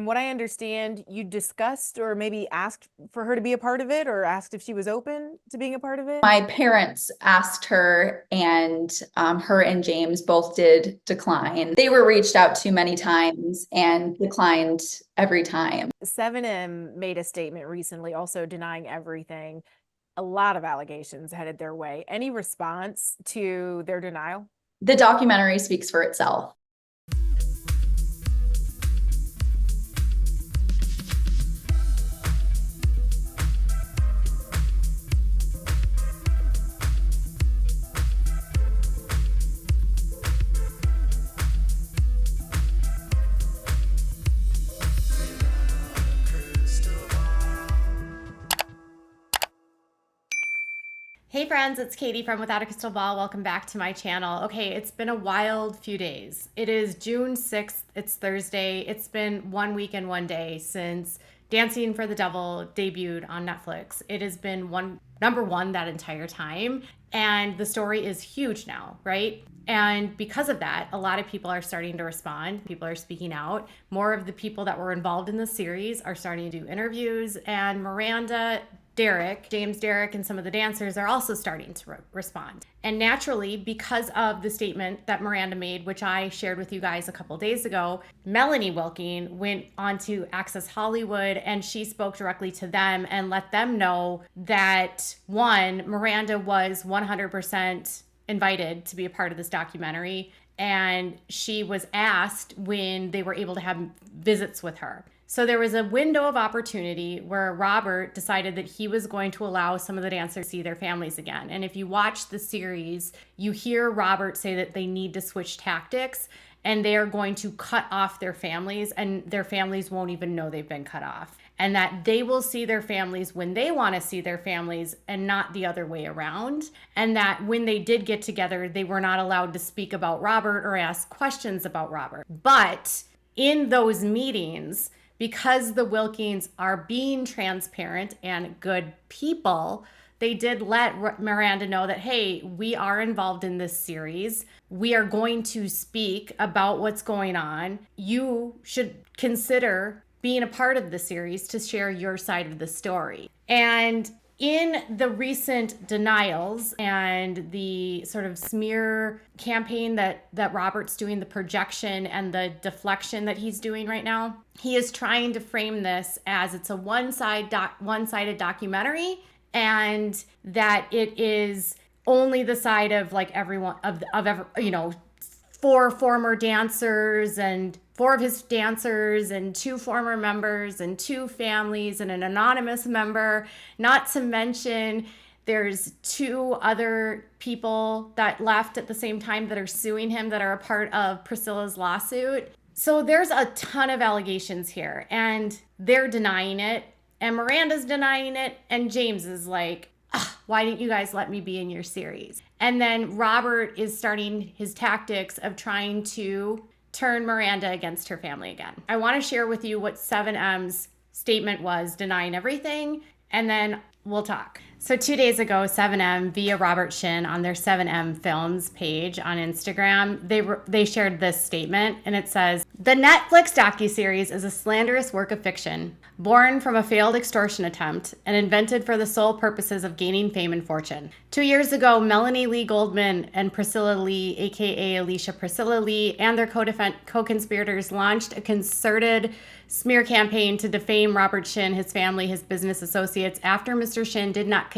From what I understand, you discussed or maybe asked for her to be a part of it or asked if she was open to being a part of it. My parents asked her, and her and James both did decline. They were reached out to many times and declined every time. 7M made a statement recently also denying everything. A lot of allegations headed their way. Any response to their denial? The documentary speaks for itself. Hey friends, it's Katie from Without a Crystal Ball. Welcome back to my channel. Okay, it's been a wild few days. It is June 6th, it's Thursday. It's been 1 week and 1 day since Dancing for the Devil debuted on Netflix. It has been number one that entire time, and the story is huge now, right? And because of that, a lot of people are starting to respond. People are speaking out. More of the people that were involved in the series are starting to do interviews, and Miranda, James Derek, and some of the dancers are also starting to respond. And naturally, because of the statement that Miranda made, which I shared with you guys a couple days ago, Melanie Wilking went on to Access Hollywood and she spoke directly to them and let them know that, one, Miranda was 100% invited to be a part of this documentary. And she was asked when they were able to have visits with her. So there was a window of opportunity where Robert decided that he was going to allow some of the dancers to see their families again. And if you watch the series, you hear Robert say that they need to switch tactics and they are going to cut off their families, and their families won't even know they've been cut off. And that they will see their families when they want to see their families and not the other way around. And that when they did get together, they were not allowed to speak about Robert or ask questions about Robert. But in those meetings, because the Wilkins are being transparent and good people, they did let Miranda know that, hey, we are involved in this series. We are going to speak about what's going on. You should consider being a part of the series to share your side of the story. And in the recent denials and the sort of smear campaign that Robert's doing, the projection and the deflection that he's doing right now, he is trying to frame this as it's a one-sided documentary, and that it is only the side of like everyone four former dancers and four of his dancers and two former members and two families and an anonymous member, not to mention there's two other people that left at the same time that are suing him that are a part of Priscilla's lawsuit. So there's a ton of allegations here, and they're denying it, and Miranda's denying it, and James is like, why didn't you guys let me be in your series? And then Robert is starting his tactics of trying to turn Miranda against her family again. I want to share with you what 7M's statement was, denying everything, and then we'll talk. So 2 days ago, 7M via Robert Shinn on their 7M Films page on Instagram, they shared this statement, and it says, "The Netflix docuseries is a slanderous work of fiction, born from a failed extortion attempt and invented for the sole purposes of gaining fame and fortune. 2 years ago, Melanie Lee Goldman and Priscilla Lee, aka Alicia Priscilla Lee, and their co-conspirators launched a concerted smear campaign to defame Robert Shinn, his family, his business associates, after Mr. Shinn did not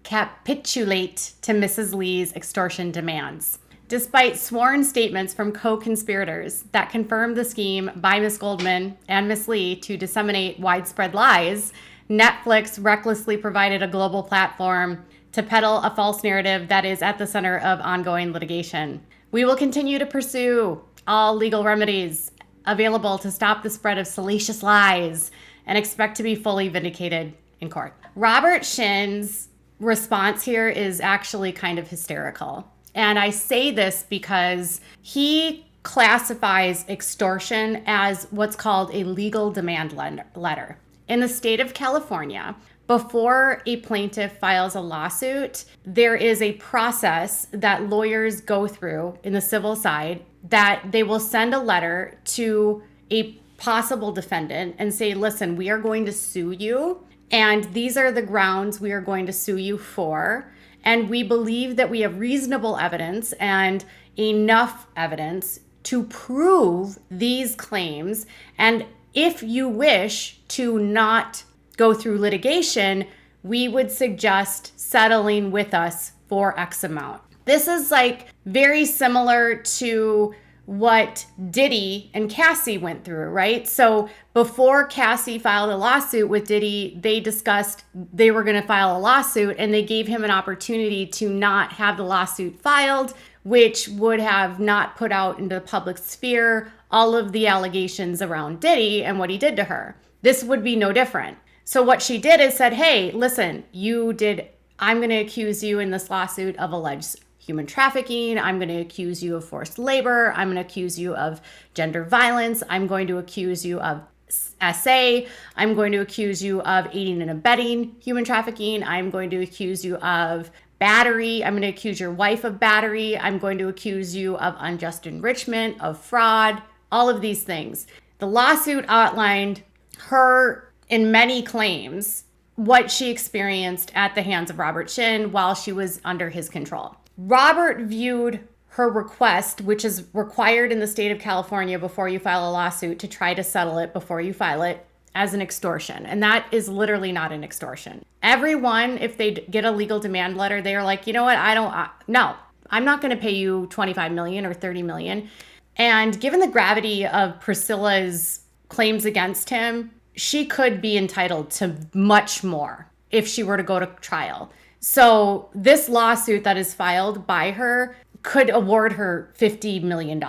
capitulate to Mrs. Lee's extortion demands. Despite sworn statements from co-conspirators that confirmed the scheme by Ms. Goldman and Ms. Lee to disseminate widespread lies, Netflix recklessly provided a global platform to peddle a false narrative that is at the center of ongoing litigation. We will continue to pursue all legal remedies available to stop the spread of salacious lies and expect to be fully vindicated in court." Robert Shinn's response here is actually kind of hysterical. And I say this because he classifies extortion as what's called a legal demand letter. In the state of California, before a plaintiff files a lawsuit, there is a process that lawyers go through in the civil side that they will send a letter to a possible defendant and say, listen, we are going to sue you, and these are the grounds we are going to sue you for. And we believe that we have reasonable evidence and enough evidence to prove these claims. And if you wish to not go through litigation, we would suggest settling with us for X amount. This is like very similar to what Diddy and Cassie went through, right? So before Cassie filed a lawsuit with Diddy, they discussed they were going to file a lawsuit, and they gave him an opportunity to not have the lawsuit filed, which would have not put out into the public sphere all of the allegations around Diddy and what he did to her. This would be no different. So what she did is said, hey, listen, I'm going to accuse you in this lawsuit of alleged human trafficking. I'm going to accuse you of forced labor. I'm going to accuse you of gender violence. I'm going to accuse you of SA. I'm going to accuse you of aiding and abetting human trafficking. I'm going to accuse you of battery. I'm going to accuse your wife of battery. I'm going to accuse you of unjust enrichment, of fraud, all of these things. The lawsuit outlined her in many claims what she experienced at the hands of Robert Shinn while she was under his control. Robert viewed her request, which is required in the state of California before you file a lawsuit to try to settle it before you file it, as an extortion. And that is literally not an extortion. Everyone, if they get a legal demand letter, they are like, you know what, no, I'm not going to pay you 25 million or 30 million. And given the gravity of Priscilla's claims against him, she could be entitled to much more if she were to go to trial. So this lawsuit that is filed by her could award her $50 million.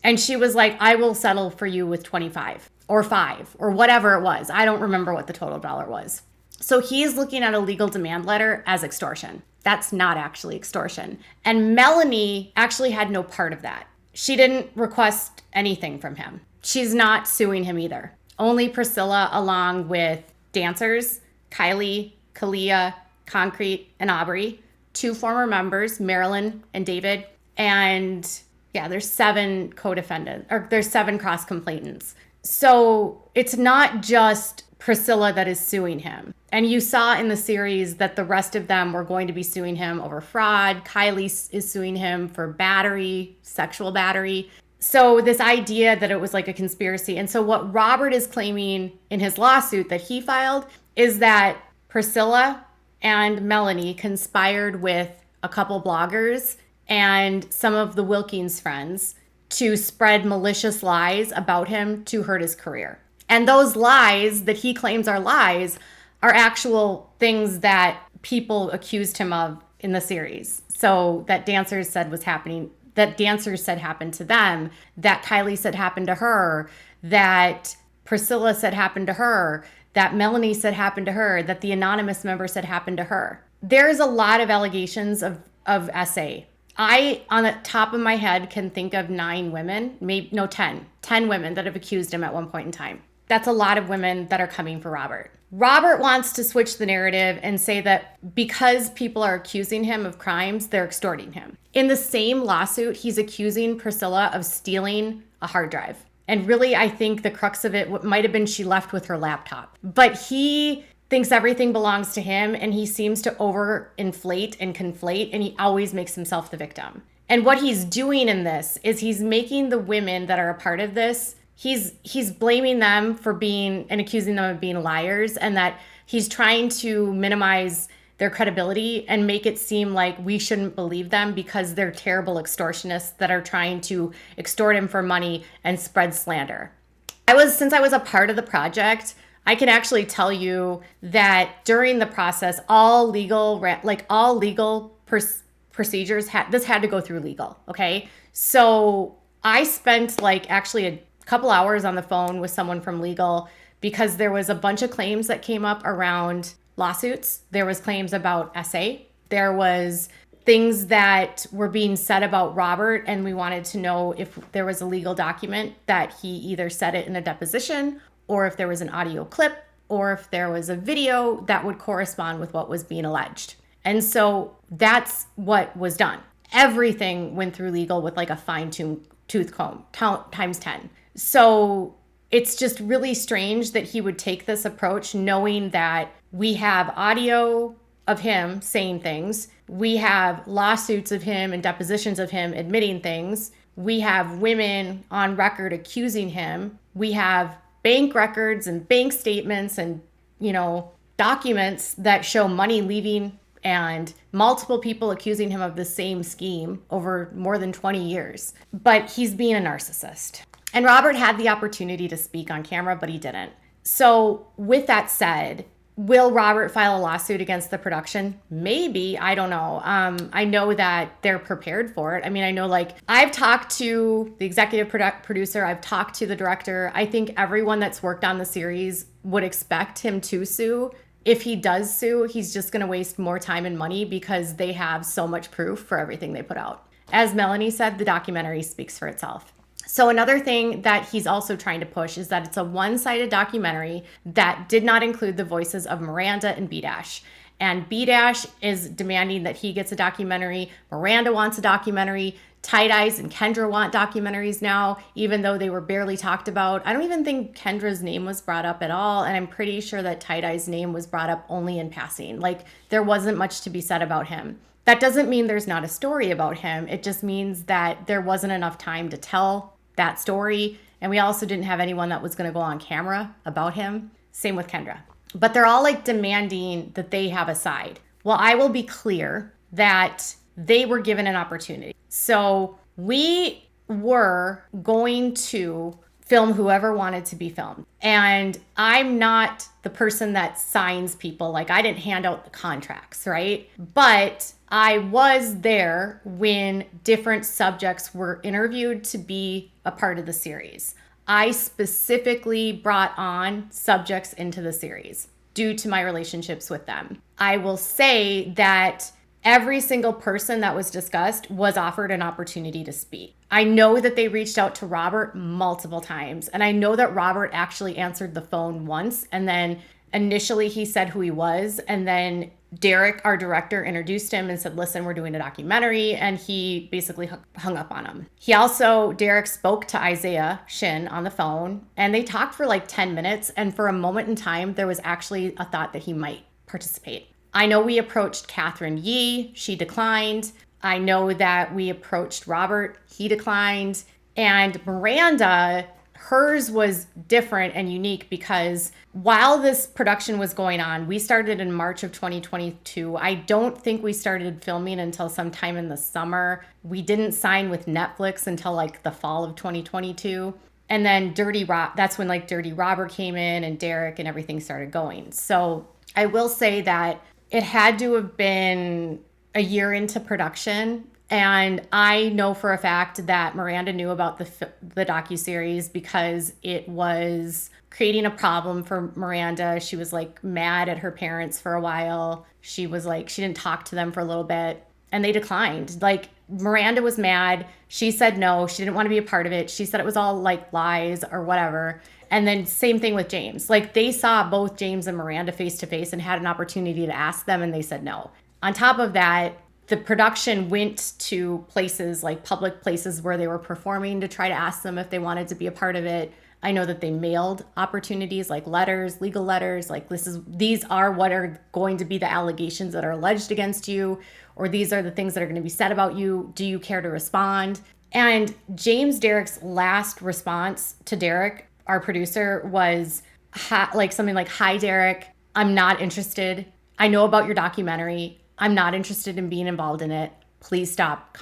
And she was like, I will settle for you with 25 or 5 or whatever it was. I don't remember what the total dollar was. So he's looking at a legal demand letter as extortion. That's not actually extortion. And Melanie actually had no part of that. She didn't request anything from him. She's not suing him either. Only Priscilla, along with dancers, Kylie, Kalia, Concrete, and Aubrey, 2 former members, Marilyn and David. And yeah, there's 7 co-defendants, or there's 7 cross-complainants. So it's not just Priscilla that is suing him. And you saw in the series that the rest of them were going to be suing him over fraud. Kylie is suing him for battery, sexual battery. So this idea that it was like a conspiracy. And so what Robert is claiming in his lawsuit that he filed is that Priscilla and Melanie conspired with a couple bloggers and some of the Wilkins friends to spread malicious lies about him to hurt his career. And those lies that he claims are lies are actual things that people accused him of in the series. So that dancers said was happening, that dancers said happened to them, that Kylie said happened to her, that Priscilla said happened to her, that Melanie said happened to her, that the anonymous member said happened to her. There's a lot of allegations of SA. I, on the top of my head, can think of 9 women, maybe, no, 10 women that have accused him at one point in time. That's a lot of women that are coming for Robert. Robert wants to switch the narrative and say that because people are accusing him of crimes, they're extorting him. In the same lawsuit, he's accusing Priscilla of stealing a hard drive. And really, I think the crux of it might have been she left with her laptop. But he thinks everything belongs to him, and he seems to overinflate and conflate, and he always makes himself the victim. And what he's doing in this is he's making the women that are a part of this, he's blaming them for being and accusing them of being liars, and that he's trying to minimize their credibility and make it seem like we shouldn't believe them because they're terrible extortionists that are trying to extort him for money and spread slander. Since I was a part of the project, I can actually tell you that during the process, all legal procedures had to go through legal. Okay. So I spent actually a couple hours on the phone with someone from legal because there was a bunch of claims that came up around lawsuits. There was claims about SA. There was things that were being said about Robert, and we wanted to know if there was a legal document that he either said it in a deposition, or if there was an audio clip, or if there was a video that would correspond with what was being alleged. And so that's what was done. Everything went through legal with a fine-tooth comb, times 10. So it's just really strange that he would take this approach, knowing that we have audio of him saying things. We have lawsuits of him and depositions of him admitting things. We have women on record accusing him. We have bank records and bank statements and, documents that show money leaving and multiple people accusing him of the same scheme over more than 20 years. But he's being a narcissist. And Robert had the opportunity to speak on camera, but he didn't. So with that said, will Robert file a lawsuit against the production? Maybe. I don't know. I know that they're prepared for it. I mean, I know I've talked to the executive producer. I've talked to the director. I think everyone that's worked on the series would expect him to sue. If he does sue, he's just going to waste more time and money because they have so much proof for everything they put out. As Melanie said, the documentary speaks for itself. So another thing that he's also trying to push is that it's a one-sided documentary that did not include the voices of Miranda and B-Dash. And B-Dash is demanding that he gets a documentary. Miranda wants a documentary. Tight Eyes and Kendra want documentaries now, even though they were barely talked about. I don't even think Kendra's name was brought up at all. And I'm pretty sure that Tight Eyes' name was brought up only in passing. There wasn't much to be said about him. That doesn't mean there's not a story about him. It just means that there wasn't enough time to tell that story. And we also didn't have anyone that was going to go on camera about him. Same with Kendra. But they're all demanding that they have a side. Well, I will be clear that they were given an opportunity. So we were going to film whoever wanted to be filmed. And I'm not the person that signs people. I didn't hand out the contracts, right? But I was there when different subjects were interviewed to be a part of the series. I specifically brought on subjects into the series due to my relationships with them. I will say that every single person that was discussed was offered an opportunity to speak. I know that they reached out to Robert multiple times, and I know that Robert actually answered the phone once, and then initially he said who he was, and then Derek, our director, introduced him and said, listen, we're doing a documentary, and he basically hung up on him. Derek spoke to Isaiah Shinn on the phone, and they talked for 10 minutes, and for a moment in time, there was actually a thought that he might participate. I know we approached Catherine Yee. She declined. I know that we approached Robert. He declined. And Miranda, hers was different and unique because while this production was going on, we started in March of 2022. I don't think we started filming until sometime in the summer. We didn't sign with Netflix until the fall of 2022. And then that's when Dirty Robert came in and Derek and everything started going. So I will say that it had to have been a year into production. And I know for a fact that Miranda knew about the docuseries because it was creating a problem for Miranda. She was mad at her parents for a while. She was she didn't talk to them for a little bit and they declined. Miranda was mad. She said no, she didn't want to be a part of it. She said it was all lies or whatever. And then same thing with James. They saw both James and Miranda face to face and had an opportunity to ask them and they said no. On top of that, the production went to places public places where they were performing to try to ask them if they wanted to be a part of it. I know that they mailed opportunities letters, legal letters, these are what are going to be the allegations that are alleged against you, or these are the things that are going to be said about you. Do you care to respond? And Derek's last response to Derek, our producer, was something hi Derek, I'm not interested. I know about your documentary. I'm not interested in being involved in it. Please stop.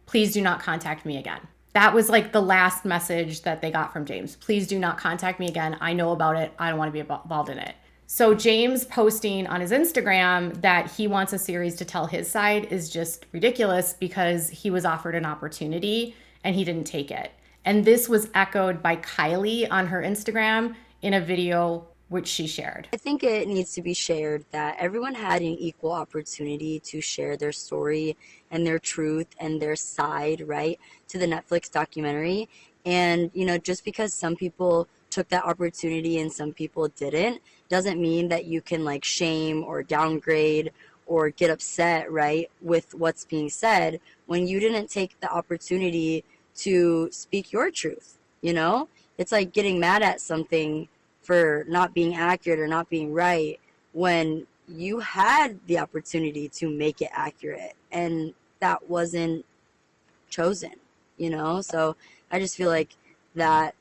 Please do not contact me again. That was the last message that they got from James. Please do not contact me again. I know about it. I don't want to be involved in it. So James posting on his Instagram that he wants a series to tell his side is just ridiculous because he was offered an opportunity and he didn't take it. And this was echoed by Kylie on her Instagram in a video which she shared. I think it needs to be shared that everyone had an equal opportunity to share their story and their truth and their side, right, to the Netflix documentary. And, just because some people took that opportunity and some people didn't, doesn't mean that you can shame or downgrade or get upset, right, with what's being said when you didn't take the opportunity to speak your truth. It's like getting mad at something for not being accurate or not being right when you had the opportunity to make it accurate and that wasn't chosen, you know? So I just feel like that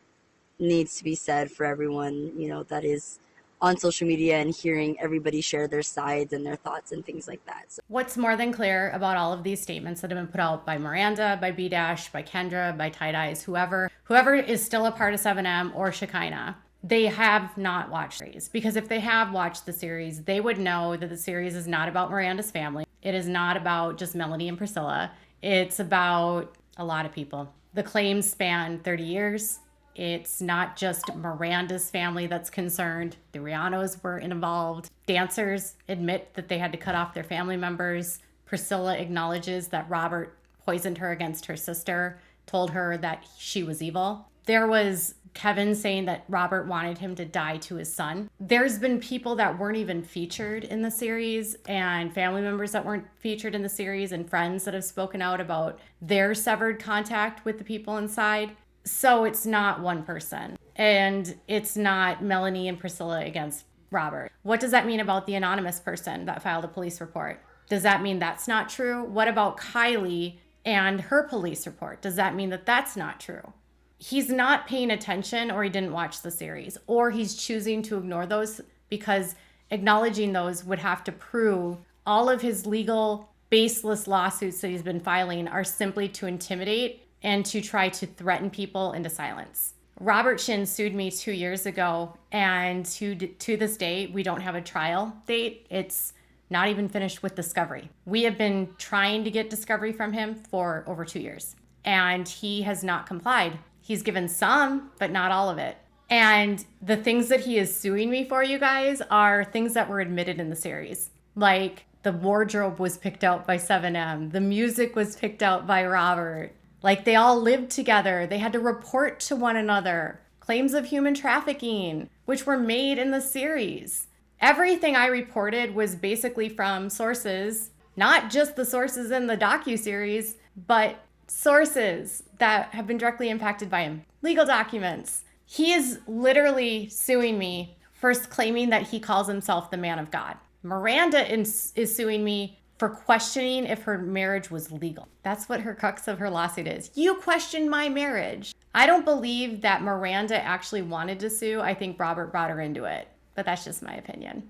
needs to be said for everyone, you know, that is on social media and hearing everybody share their sides and their thoughts and things like that. So What's more than clear about all of these statements that have been put out by Miranda, by B-Dash, by Kendra, by Tight Eyes, whoever is still a part of 7M or Shekinah, they have not watched the series. Because if they have watched the series, they would know that the series is not about Miranda's family. It is not about just Melanie and Priscilla. It's about a lot of people. The claims span 30 years. It's not just Miranda's family that's concerned. The Rianos were involved. Dancers admit that they had to cut off their family members. Priscilla acknowledges that Robert poisoned her against her sister, told her that she was evil. There was Kevin saying that Robert wanted him to die to his son. There's been people that weren't even featured in the series and family members that weren't featured in the series and friends that have spoken out about their severed contact with the people inside. So it's not one person and it's not Melanie and Priscilla against Robert. What does that mean about the anonymous person that filed a police report? Does that mean that's not true? What about Kylie and her police report? Does that mean that that's not true? He's not paying attention, or he didn't watch the series, or he's choosing to ignore those because acknowledging those would have to prove all of his legal baseless lawsuits that he's been filing are simply to intimidate and to try to threaten people into silence. Robert Shinn sued me 2 years ago, and to this day, we don't have a trial date. It's not even finished with discovery. We have been trying to get discovery from him for over 2 years, and he has not complied. He's given some, but not all of it. And the things that he is suing me for, you guys, are things that were admitted in the series. Like the wardrobe was picked out by 7M. The music was picked out by Robert. Like they all lived together. They had to report to one another. Claims of human trafficking, which were made in the series. Everything I reported was basically from sources, not just the sources in the docuseries, but sources that have been directly impacted by him. Legal documents. He is literally suing me for claiming that he calls himself the man of God. Miranda is suing me for questioning if her marriage was legal. That's what her crux of her lawsuit is. You questioned my marriage. I don't believe that Miranda actually wanted to sue. I think Robert brought her into it, but that's just my opinion.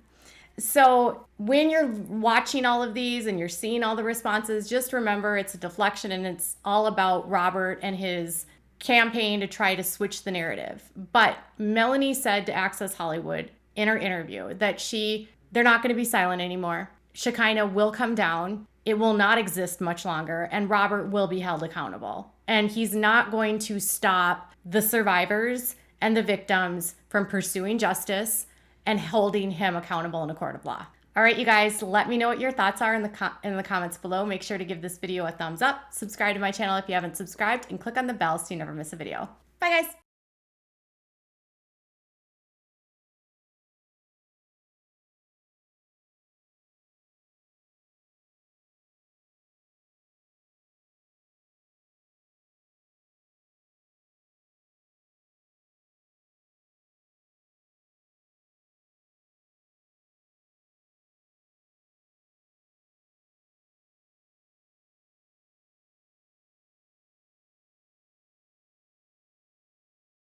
So when you're watching all of these and you're seeing all the responses, just remember it's a deflection and it's all about Robert and his campaign to try to switch the narrative. But Melanie said to Access Hollywood in her interview that they're not going to be silent anymore. Shekinah will come down. It will not exist much longer, and Robert will be held accountable. And he's not going to stop the survivors and the victims from pursuing justice and holding him accountable in a court of law. All right, you guys, let me know what your thoughts are in the comments below. Make sure to give this video a thumbs up, subscribe to my channel if you haven't subscribed, and click on the bell so you never miss a video. Bye, guys.